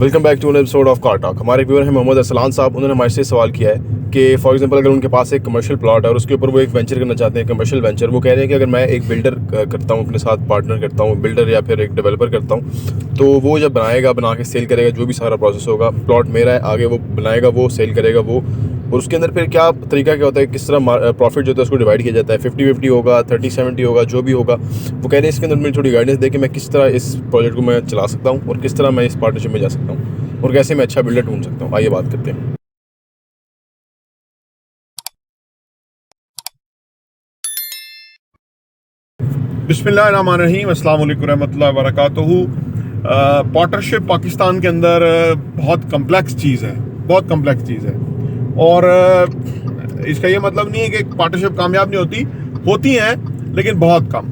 Welcome back to an episode of car talk. हमारे viewer हैं मोहम्मद असलान साहब। उन्होंने हमारे से सवाल किया है कि फॉर एग्जांपल अगर उनके पास एक कमर्शियल प्लॉट है और उसके ऊपर वो एक वेंचर करना चाहते हैं, कमर्शियल वेंचर। वो कह रहे हैं कि अगर मैं एक बिल्डर करता हूँ, अपने साथ पार्टनर करता हूँ, बिल्डर या फिर एक डेवलपर करता हूँ, तो वो जब बनाएगा, बना के सेल करेगा, जो भी सारा प्रोसेस होगा, प्लॉट मेरा है, आगे वो बनाएगा, वो सेल करेगा वो, और उसके अंदर फिर क्या तरीका क्या होता है, किस तरह प्रॉफिट जो होता है उसको डिवाइड किया जाता है, 50-50 होगा, 30-70 होगा, जो भी होगा। वो कह रहे हैं इसके अंदर मुझे थोड़ी गाइडेंस दे कि मैं किस तरह इस प्रोजेक्ट को मैं चला सकता हूँ और किस तरह मैं इस पार्टनरशिप में जा सकता हूँ और कैसे मैं अच्छा बिल्डर ढूंढ सकता हूँ। आइए बात करते हैं। बिस्मिल्लाहिर्रहमानिर्रहीम, अस्सलाम वालेकुम रहमतुल्लाहि व बरकातुहू। पार्टनरशिप पाकिस्तान के अंदर बहुत कम्प्लेक्स चीज़ है, बहुत कम्प्लेक्स चीज़ है। और इसका ये मतलब नहीं है कि पार्टनरशिप कामयाब नहीं होती हैं, लेकिन बहुत कम।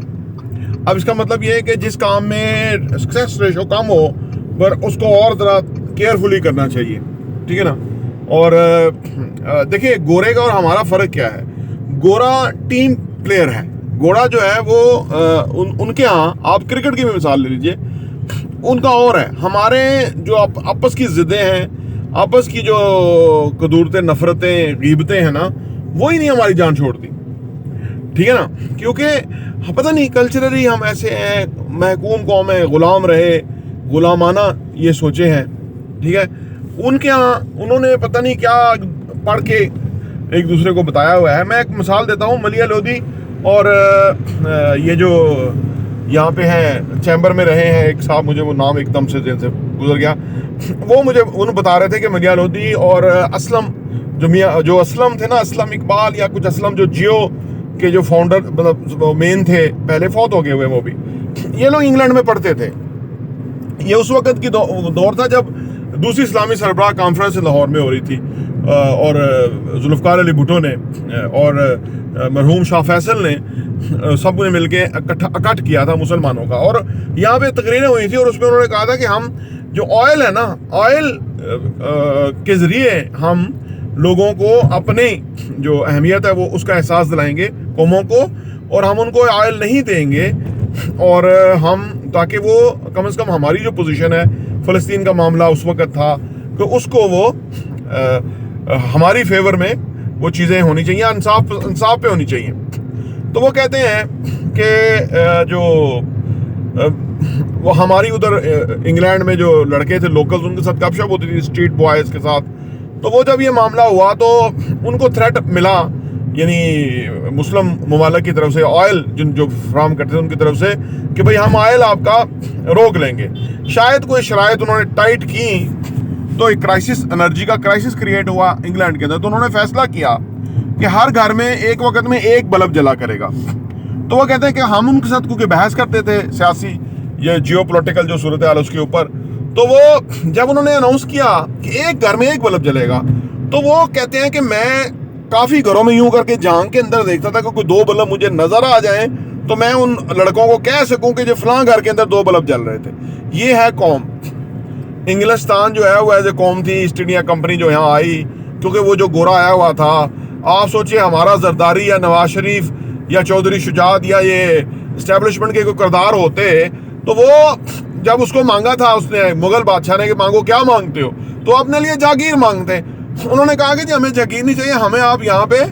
अब इसका मतलब ये है कि जिस काम में सक्सेस रेशो कम हो, पर उसको और ज़रा केयरफुली करना चाहिए, ठीक है ना। और देखिए, गोरे का और हमारा फ़र्क क्या है। गोरा टीम प्लेयर है। घोड़ा जो है वो उनके यहाँ, आप क्रिकेट की भी मिसाल ले लीजिए, उनका और है। हमारे जो आपस की ज़िद्दें हैं, आपस की जो कदूरतें, नफरतें, गीबतें हैं ना, वो ही नहीं हमारी जान छोड़ती, ठीक है ना। क्योंकि पता नहीं कल्चरली हम ऐसे हैं, महकूम कौम है, गुलाम रहे, गुलामाना ये सोचे हैं, ठीक है। उनके यहाँ उन्होंने पता नहीं क्या पढ़ के एक दूसरे को बताया हुआ है। मैं एक मिसाल देता हूँ, मलिया लोधी और ये जो यहाँ पे हैं, चैम्बर में रहे हैं एक साहब, मुझे वो नाम एकदम से जेल से गुजर गया, वो मुझे उन्होंने बता रहे थे कि मलिया लोधी और असलम, जो असलम थे ना, असलम इकबाल या कुछ असलम, जो जियो के जो फाउंडर, मतलब मेन थे, पहले फौत हो गए हुए वो भी, ये लोग इंग्लैंड में पढ़ते थे। ये उस वक़्त की दौर था जब दूसरी इस्लामी सरबराह कॉन्फ्रेंस लाहौर में हो रही थी, और जुल्फ़कार अली भुट्टो ने और मरहूम शाह फैसल ने सब ने मिलके इकट्ठ किया था मुसलमानों का, और यहाँ पे तकरीरें हुई थी, और उसमें उन्होंने कहा था कि हम जो ऑयल है ना, ऑयल के ज़रिए हम लोगों को अपने जो अहमियत है वो उसका एहसास दिलाएंगे कौमों को, और हम उनको ऑयल नहीं देंगे, और हम ताकि वो कम से कम हमारी जो पोजीशन है, फ़लस्तीन का मामला उस वक़्त था, तो उसको वो हमारी फेवर में वो चीज़ें होनी चाहिए, इंसाफ पे होनी चाहिए। तो वो कहते हैं कि जो वो हमारी उधर इंग्लैंड में जो लड़के थे लोकल्स, उनके साथ गपशप होती थी स्ट्रीट बॉयज़ के साथ। तो वो जब ये मामला हुआ तो उनको थ्रेट मिला, यानी मुस्लिम ममालिक की तरफ से, ऑयल जो फ्राहम करते थे उनकी तरफ से, कि भाई हम ऑयल आपका रोक लेंगे। शायद कोई शराइत उन्होंने टाइट की तो एक क्राइसिस, एनर्जी का क्राइसिस क्रिएट हुआ इंग्लैंड के अंदर। तो उन्होंने फैसला किया कि हर घर में एक वक्त में एक बल्ब जला करेगा। तो वो कहते हैं कि हम उनके साथ क्योंकि बहस करते थे सियासी, ये जियो पोलिटिकल जो सूरत हाल उसके ऊपर, तो वो जब उन्होंने अनाउंस किया कि एक घर में एक बल्ब जलेगा, तो वो कहते हैं कि मैं काफ़ी घरों में यूं करके जांग के अंदर देखता था कि कोई दो बल्ब मुझे नजर आ जाए तो मैं उन लड़कों को कह सकूं कि जो फलां घर के अंदर दो बल्ब जल रहे थे। ये है कौम। इंग्लिस्तान जो है वो एज ए कौम थी। ईस्ट इंडिया कंपनी जो यहाँ आई, क्योंकि वो जो गोरा आया हुआ था, आप सोचिए हमारा जरदारी या नवाज शरीफ या चौधरी शुजात या ये इस्टेब्लिशमेंट के कोई किरदार होते, तो वो जब उसको मांगा था उसने, मुगल बादशाह ने, कि मांगो क्या मांगते हो, तो अपने लिए जागीर मांगते। उन्होंने कहा कि जी हमें जागीर नहीं चाहिए, हमें आप यहाँ पे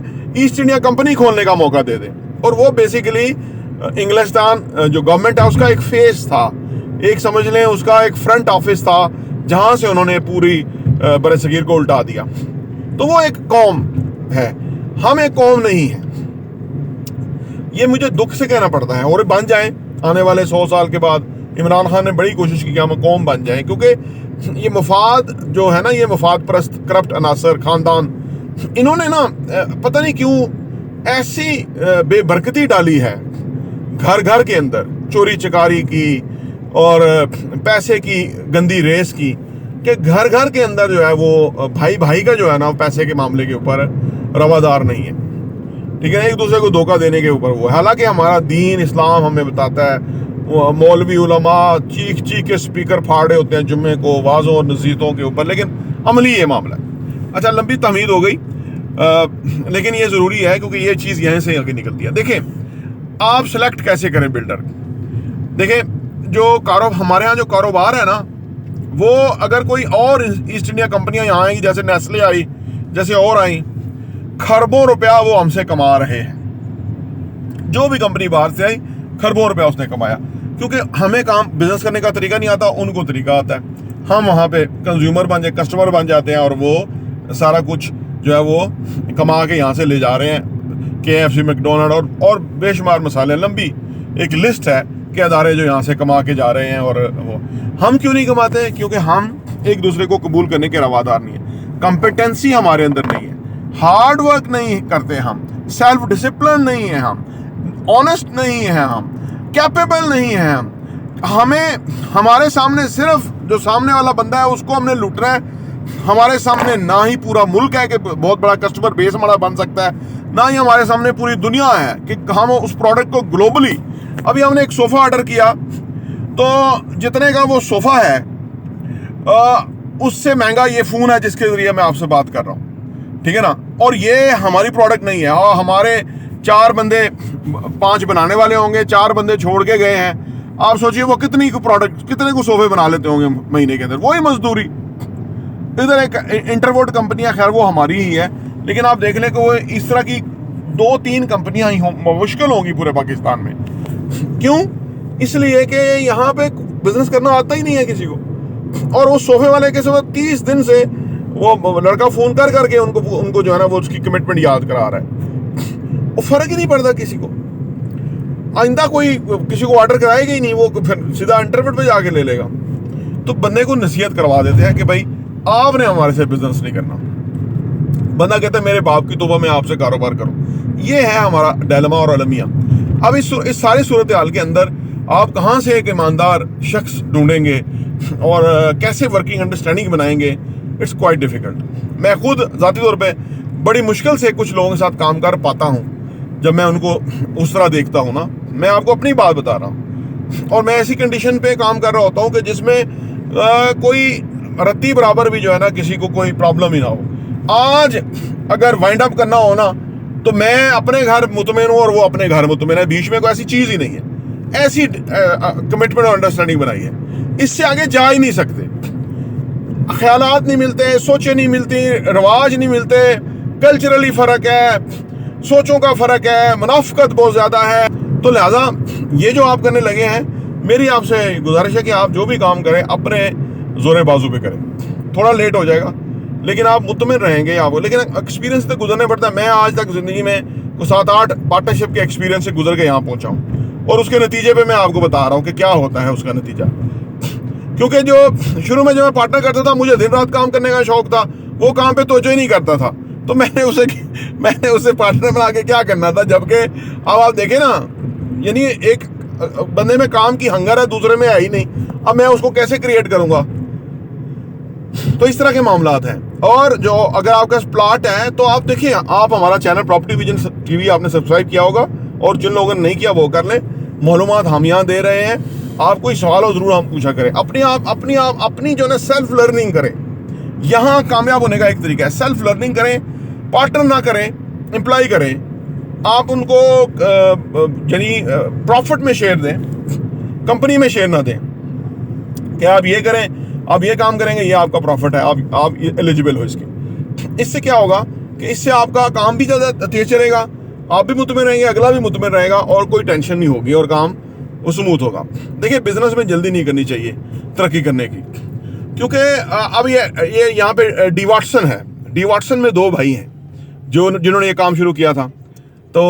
ईस्ट इंडिया कंपनी खोलने का मौका दे दें। और वो बेसिकली इंग्लिस्तान जो गवर्नमेंट है उसका एक फेस था, एक समझ लें उसका एक फ्रंट ऑफिस था, जहाँ से उन्होंने पूरी बरे सगीर को उल्टा दिया। तो वो एक कौम है, हम एक कौम नहीं है। ये मुझे दुख से कहना पड़ता है। और बन जाए आने वाले 100 साल के बाद, इमरान खान ने बड़ी कोशिश की कि हम कौम बन जाए, क्योंकि ये मफाद जो है ना, ये मफाद परस्त करप्ट अनासर खानदान, इन्होंने ना पता नहीं क्यों ऐसी बेबरकती डाली है घर घर के अंदर, चोरी चकारी की और पैसे की गंदी रेस की, कि घर घर के अंदर जो है वो भाई भाई का जो है ना, पैसे के मामले के ऊपर रवादार नहीं है, ठीक है। एक दूसरे को धोखा देने के ऊपर वो। हालांकि हमारा दीन इस्लाम हमें बताता है, मौलवी उलमा चीख चीख के स्पीकर फाड़े होते हैं जुम्मे को, वाज़ों और नसीहतों के ऊपर, लेकिन अमली ये मामला है। अच्छा, लंबी तमीद हो गई, लेकिन ये ज़रूरी है क्योंकि ये चीज़ यहाँ से आगे निकलती है। देखें, आप सेलेक्ट कैसे करें बिल्डर। देखें, जो हमारे यहाँ जो कारोबार है ना, वो अगर कोई और ईस्ट इंडिया कंपनियां यहाँ आएंगी, जैसे नेस्ले आई, जैसे और आई, खरबों रुपया वो हमसे कमा रहे हैं। जो भी कंपनी बाहर से आई, खरबों रुपया उसने कमाया, क्योंकि हमें काम बिजनेस करने का तरीका नहीं आता, उनको तरीका आता है। हम वहाँ पे कंज्यूमर बन जाए, कस्टमर बन जाते हैं, और वो सारा कुछ जो है वो कमा के यहाँ से ले जा रहे हैं। KFC, मैकडोनल्ड और बेशुमार मसाले, लंबी एक लिस्ट है कि अदारे जो यहाँ से कमा के जा रहे हैं। और वो हम क्यों नहीं कमाते हैं? क्योंकि हम एक दूसरे को कबूल करने के रवादार नहीं है, कंपिटेंसी हमारे अंदर नहीं है, हार्ड वर्क नहीं करते हम, सेल्फ डिसिप्लिन नहीं है हम, ऑनेस्ट नहीं है हम, कैपेबल नहीं है हम। हमें हमारे सामने सिर्फ जो सामने वाला बंदा है उसको हमने लूटना है। हमारे सामने ना ही पूरा मुल्क है कि बहुत बड़ा कस्टमर बेस हमारा बन सकता है, ना ही हमारे सामने पूरी दुनिया है कि हम उस प्रोडक्ट को ग्लोबली। अभी हमने एक सोफा ऑर्डर किया, तो जितने का वो सोफा है उससे महंगा ये फोन है जिसके जरिए मैं आपसे बात कर रहा हूँ, ठीक है ना। और ये हमारी प्रोडक्ट नहीं है, और हमारे 4 बंदे 5 बनाने वाले होंगे, 4 बंदे छोड़ के गए हैं। आप सोचिए वो कितनी को प्रोडक्ट, कितने को सोफे बना लेते होंगे महीने के अंदर, वही मजदूरी। इधर एक इंटरवोट कंपनियां, खैर वो हमारी ही है, लेकिन आप देख लें कि वो इस तरह की 2-3 कंपनियां ही मुश्किल होंगी पूरे पाकिस्तान में। क्यों? इसलिए कि यहाँ पे बिजनेस करना आता ही नहीं है किसी को। और वो सोफे वाले के साथ 30 दिन से वो लड़का फोन कर करके उनको जो है ना वो उसकी कमिटमेंट याद करा रहा है। वो फर्क ही नहीं पड़ता किसी को। आइंदा कोई किसी को ऑर्डर कराएगा ही नहीं, वो फिर सीधा इंटरनेट पे जाके ले लेगा। तो बंदे को नसीहत करवा देते हैं कि भाई आपने हमारे से बिजनेस नहीं करना। बंदा कहता है मेरे बाप की तौबा मैं आपसे कारोबार करूं। ये है हमारा डायलेमा और अलमिया। अब इस सारी सूरत हाल के अंदर आप कहाँ से एक ईमानदार शख्स ढूंढेंगे और कैसे वर्किंग अंडरस्टैंडिंग बनाएंगे? It's quite difficult. मैं खुद ज़ाती तौर पे बड़ी मुश्किल से कुछ लोगों के साथ काम कर पाता हूँ। जब मैं उनको उस तरह देखता हूँ ना, मैं आपको अपनी बात बता रहा हूँ, और मैं ऐसी कंडीशन पे काम कर रहा होता हूँ कि जिसमें कोई रत्ती बराबर भी जो है ना किसी को कोई प्रॉब्लम ही ना हो। आज अगर वाइंड अप करना हो ना, तो मैं अपने घर मुतमिन हूँ और वो अपने घर मुतमिन है, बीच में कोई ऐसी चीज़ ही नहीं है। ऐसी कमिटमेंट और अंडरस्टैंडिंग बनाई है, इससे आगे जा ही नहीं सकते। ख्यालात नहीं मिलते, सोचें नहीं मिलती, रवाज नहीं मिलते, कल्चरली फ़र्क है, सोचों का फ़र्क है, मुनाफिकत बहुत ज़्यादा है। तो लिहाजा ये जो आप करने लगे हैं, मेरी आपसे गुजारिश है कि आप जो भी काम करें अपने जोरे बाजू पे करें। थोड़ा लेट हो जाएगा लेकिन आप मुतमिन रहेंगे आपको, लेकिन एक्सपीरियंस तो गुजरने पड़ता है। मैं आज तक ज़िंदगी में 7-8 पार्टनरशिप के एक्सपीरियंस से गुजर के यहाँ पहुँचा हूँ, और उसके नतीजे पे मैं आपको बता रहा हूँ कि क्या होता है उसका नतीजा। क्योंकि जो शुरू में जब मैं पार्टनर करता था, मुझे दिन रात काम करने का शौक था, वो काम पे तवज्जो ही नहीं करता था, तो मैंने उसे पार्टनर बना के क्या करना था। जबकि अब आप देखें ना, यानी एक बंदे में काम की हंगर है, दूसरे में है ही नहीं। अब मैं उसको कैसे क्रिएट करूंगा? तो इस तरह के मामलात हैं। और जो अगर आपका प्लॉट है तो आप देखिए, आप हमारा चैनल प्रॉपर्टी विजन टीवी आपने सब्सक्राइब किया होगा, और जिन लोगों ने नहीं किया वो कर लें। मालूमात हम यहाँ दे रहे हैं, आप कोई सवाल हो जरूर हम पूछा करें। अपनी जो है सेल्फ लर्निंग करें। यहाँ कामयाब होने का एक तरीका है, सेल्फ लर्निंग करें, पार्टनर ना करें, एम्प्लॉय करें। आप उनको यानी प्रॉफिट में शेयर दें, कंपनी में शेयर ना दें कि आप ये करें, आप ये काम करेंगे, ये आपका प्रॉफिट है, आप एलिजिबल हो इसके। इससे क्या होगा कि इससे आपका काम भी ज़्यादा तेज चलेगा, आप भी मुतमिन रहेंगे, अगला भी मुतमिन रहेगा, और कोई टेंशन नहीं होगी और काम स्मूथ होगा। देखिए, बिजनेस में जल्दी नहीं करनी चाहिए तरक्की करने की, क्योंकि अब ये यहाँ पे डी वाटसन है। डी वाटसन में 2 भाई हैं जिन्होंने ये काम शुरू किया था। तो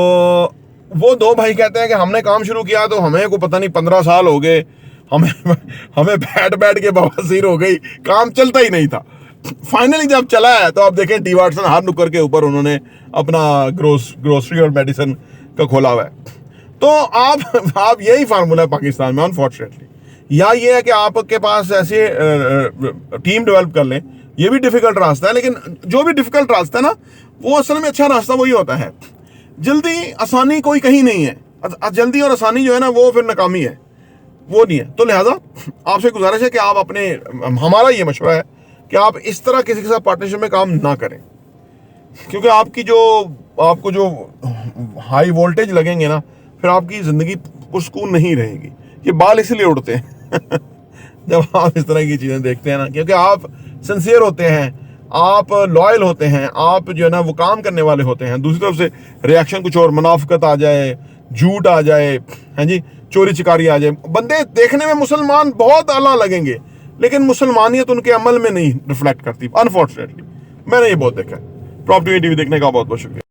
वो 2 भाई कहते हैं कि हमने काम शुरू किया तो हमें को पता नहीं 15 साल हो गए, हमें बैठ के बवासीर हो गई, काम चलता ही नहीं था। फाइनली जब चला है तो आप देखें डी वाटसन हर नुक्कर के ऊपर उन्होंने अपना ग्रोसरी और मेडिसिन का खोला हुआ है। तो आप यही फार्मूला है पाकिस्तान में अनफॉर्चुनेटली। या ये है कि आपके पास ऐसे टीम डेवलप कर लें, ये भी डिफिकल्ट रास्ता है, लेकिन जो भी डिफिकल्ट रास्ता है ना, वो असल में अच्छा रास्ता वही होता है। जल्दी आसानी कोई कहीं नहीं है। जल्दी और आसानी जो है ना, वो फिर नाकामी है, वो नहीं है। तो लिहाजा आपसे गुजारिश है कि आप हमारा ये मशवरा है कि आप इस तरह किसी के साथ पार्टनरशिप में काम ना करें, क्योंकि आपको जो हाई वोल्टेज लगेंगे ना, फिर आपकी ज़िंदगी पुरसकून नहीं रहेगी। ये बाल इसलिए उड़ते हैं जब आप इस तरह की चीज़ें देखते हैं ना, क्योंकि आप सिंसियर होते हैं, आप लॉयल होते हैं, आप जो है ना वो काम करने वाले होते हैं। दूसरी तरफ से रिएक्शन कुछ और, मुनाफिकत आ जाए, झूठ आ जाए, हैं जी, चोरी चिकारी आ जाए। बंदे देखने में मुसलमान बहुत आला लगेंगे, लेकिन मुसलमानियत उनके अमल में नहीं रिफ्लेक्ट करती, अनफॉर्चुनेटली। मैंने ये बहुत देखा है। प्रॉपर्टी टीवी देखने का बहुत बहुत शुक्रिया।